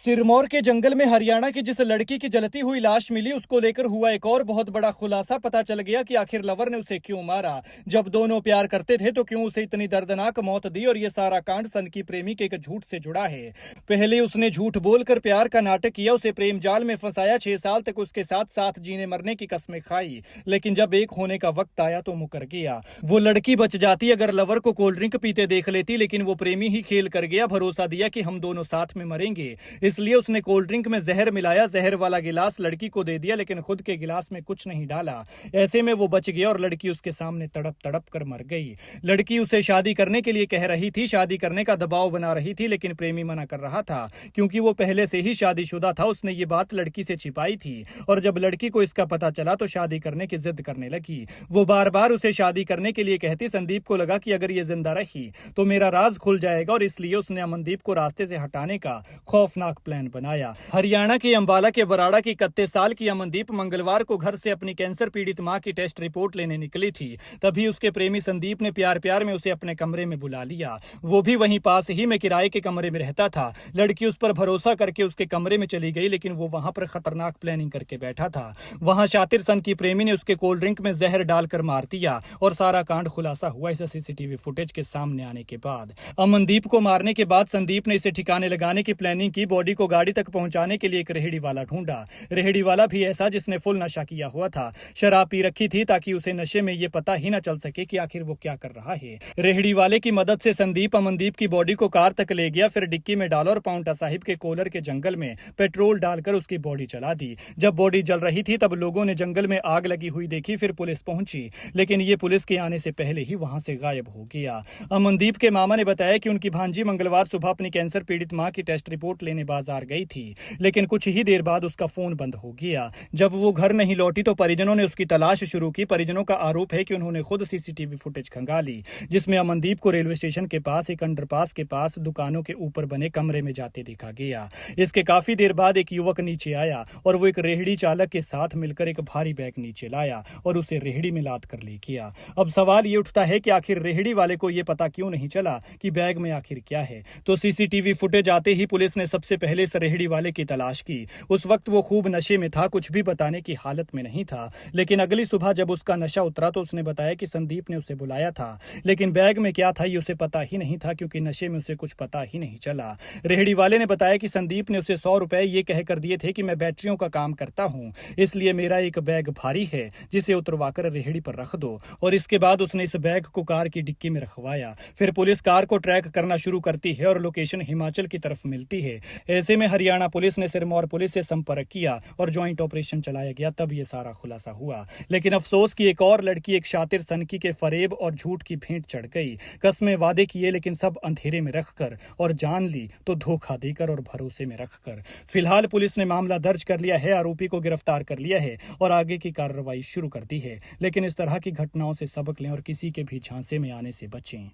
सिरमौर के जंगल में हरियाणा की जिस लड़की की जलती हुई लाश मिली उसको लेकर हुआ एक और बहुत बड़ा खुलासा। पता चल गया कि आखिर लवर ने उसे क्यों मारा। जब दोनों प्यार करते थे तो क्यों उसे इतनी दर्दनाक मौत दी। और ये सारा कांड सनकी प्रेमी के एक झूठ से जुड़ा है। पहले उसने झूठ बोलकर प्यार का नाटक किया, उसे प्रेम जाल में फंसाया, 6 साल तक उसके साथ साथ जीने मरने की कस्में खाई, लेकिन जब एक होने का वक्त आया तो मुकर गया। वो लड़की बच जाती अगर लवर को कोल्ड ड्रिंक पीते देख लेती, लेकिन वो प्रेमी ही खेल कर गया। भरोसा दिया कि हम दोनों साथ में मरेंगे, इसलिए उसने कोल्ड ड्रिंक में जहर मिलाया। जहर वाला गिलास लड़की को दे दिया, लेकिन खुद के गिलास में कुछ नहीं डाला। ऐसे में वो बच गया और लड़की उसके सामने तड़प तड़प कर मर गई। लड़की उसे शादी करने के लिए कह रही थी, शादी करने का दबाव बना रही थी, लेकिन प्रेमी मना कर रहा था क्योंकि वो पहले से ही शादीशुदा था। उसने ये बात लड़की से छिपाई थी और जब लड़की को इसका पता चला तो शादी करने की जिद करने लगी। वो बार बार उसे शादी करने के लिए कहती। संदीप को लगा कि अगर ये जिंदा रही तो मेरा राज खुल जाएगा और इसलिए उसने अमनदीप को रास्ते से हटाने का खौफनाक प्लान बनाया। हरियाणा के अंबाला के बराड़ा की 31 साल की अमनदीप मंगलवार को घर से अपनी कैंसर पीड़ित मां की टेस्ट रिपोर्ट लेने निकली थी। तभी उसके प्रेमी संदीप ने प्यार प्यार में उसे अपने कमरे में बुला लिया। वो भी वहीं पास ही में किराए के कमरे में रहता था। लड़की उस पर भरोसा करके उसके कमरे में चली गई, लेकिन वो वहां पर खतरनाक प्लानिंग करके बैठा था। वहां शातिर सन की प्रेमी ने उसके कोल्ड ड्रिंक में जहर डालकर मार दिया और सारा कांड खुलासा हुआ इस सीसीटीवी फुटेज के सामने आने के बाद। अमनदीप को मारने के बाद संदीप ने इसे ठिकाने लगाने की प्लानिंग की। बॉडी को गाड़ी तक पहुंचाने के लिए एक रेहड़ी वाला ढूंढा। रेहड़ी वाला भी ऐसा जिसने फुल नशा किया हुआ था, शराब पी रखी थी ताकि उसे नशे में ये पता ही न चल सके कि आखिर वो क्या कर रहा है। रेहड़ी वाले की मदद से संदीप अमनदीप की बॉडी को कार तक ले गया, फिर डिक्की में डाला और पाउंटा साहिब के कोलर के जंगल में पेट्रोल डालकर उसकी बॉडी चला दी। जब बॉडी जल रही थी तब लोगों ने जंगल में आग लगी हुई देखी, फिर पुलिस पहुंची, लेकिन ये पुलिस के आने से पहले ही वहां से गायब हो गया। अमनदीप के मामा ने बताया कि उनकी भांजी मंगलवार सुबह अपनी कैंसर पीड़ित मां की टेस्ट रिपोर्ट लेने बाजार गई थी, लेकिन कुछ ही देर बाद उसका फोन बंद हो गया। जब वो घर नहीं लौटी तो परिजनों ने उसकी तलाश शुरू की। परिजनों का आरोप है कि उन्होंने खुद सीसीटीवी फुटेज खंगाली, जिसमें अमनदीप को रेलवे स्टेशन के पास एक अंडरपास के पास दुकानों के ऊपर बने कमरे में जाते देखा गया। इसके काफी देर बाद एक युवक नीचे आया और वो एक रेहड़ी चालक के साथ मिलकर एक भारी बैग नीचे लाया और उसे रेहड़ी में लाद कर ले गया। अब सवाल ये उठता है कि आखिर रेहड़ी वाले को ये पता क्यों नहीं चला कि बैग में आखिर क्या है। तो सीसीटीवी फुटेज आते ही पुलिस ने सबसे पहले इस रेहड़ी वाले की तलाश की। उस वक्त वो खूब नशे में था, कुछ भी बताने की हालत में नहीं था, लेकिन अगली सुबह जब उसका नशा उतरा तो उसने बताया कि संदीप ने उसे बुलाया था, लेकिन बैग में क्या था ये उसे पता ही नहीं था क्योंकि नशे में उसे कुछ पता ही नहीं चला। रेहड़ी वाले ने बताया कि संदीप ने उसे 100 रुपए ये कहकर दिए थे कि मैं बैटरियों का काम करता हूँ, इसलिए मेरा एक बैग भारी है जिसे उतरवाकर रेहड़ी पर रख दो। और इसके बाद उसने इस बैग को कार की डिक्की में रखवाया। फिर पुलिस कार को ट्रैक करना शुरू करती है और लोकेशन हिमाचल की तरफ मिलती है। ऐसे में हरियाणा पुलिस ने सिरमौर पुलिस से संपर्क किया और ज्वाइंट ऑपरेशन चलाया गया, तब ये सारा खुलासा हुआ। लेकिन अफसोस कि एक और लड़की एक शातिर सनकी के फरेब और झूठ की भेंट चढ़ गई। कस्में वादे किए लेकिन सब अंधेरे में रखकर, और जान ली तो धोखा देकर और भरोसे में रखकर। फिलहाल पुलिस ने मामला दर्ज कर लिया है, आरोपी को गिरफ्तार कर लिया है और आगे की कार्रवाई शुरू कर दी है। लेकिन इस तरह की घटनाओं से सबक लें और किसी के भी झांसे में आने से बचें।